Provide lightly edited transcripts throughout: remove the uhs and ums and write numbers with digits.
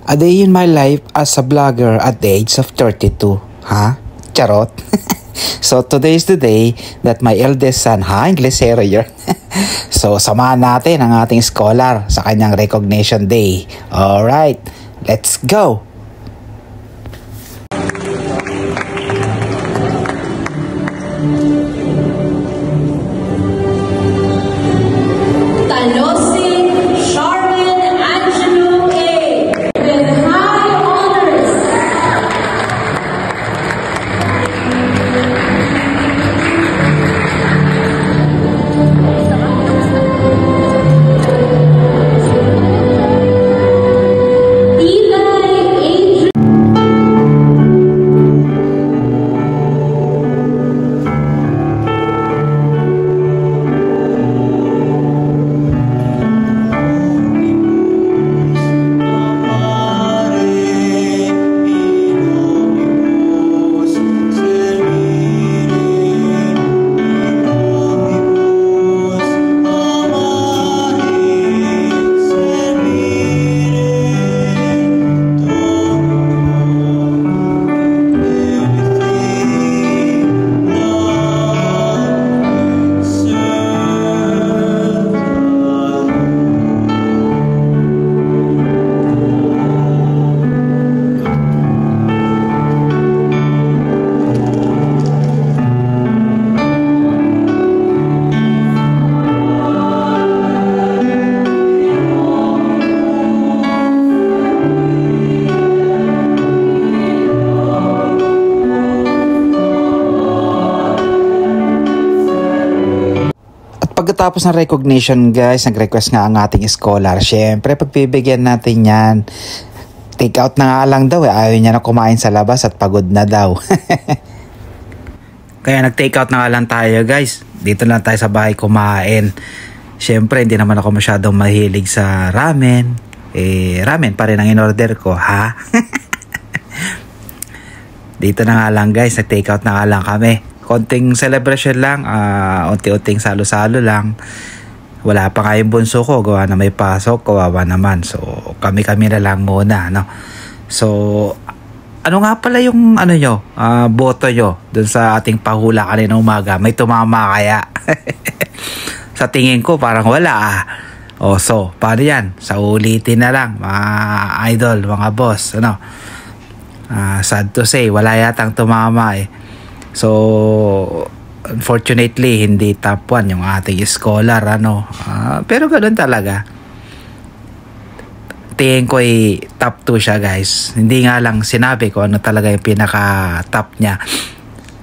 A day in my life as a vlogger at the age of 32. Ha? Charot? So today is the day that my eldest son, Inglesero yun. So samahan natin ang ating scholar sa kanyang recognition day. Alright, let's go! Pagkatapos ng recognition guys, nag-request nga ang ating scholar. Siyempre, pagbibigyan natin yan. Take out na nga lang daw. Ayaw niya na kumain sa labas at pagod na daw. Kaya nag-take out na nga lang tayo guys. Dito lang tayo sa bahay kumain. Siyempre, hindi naman ako masyadong mahilig sa ramen. Ramen pa rin ang in-order ko, ha? Dito na nga lang guys, nag-take out na nga lang kami. Konting celebration lang, unti-unting salo-salo lang. Wala pa nga yung bunso ko, gawa na may pasok, kawawa naman. So, kami-kami na lang muna, no? So, ano nga pala yung boto nyo dun sa ating pahula kanina umaga? May tumama kaya? Sa tingin ko, parang wala so, paano yan? Sa ulitin na lang, mga idol, mga boss, sad to say, wala yatang tumama So, unfortunately, hindi top 1 yung ating scholar, pero ganoon talaga. Tingin ko top 2 siya, guys. Hindi nga lang sinabi ko ano talaga yung pinaka-top niya.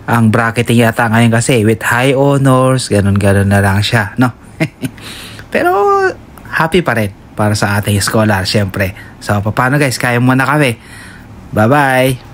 Ang bracketing yata ngayon kasi with high honors, ganun-ganun na lang siya, no? Pero, happy pa rin para sa ating scholar, syempre. So, paano guys? Kaya muna kami. Bye-bye!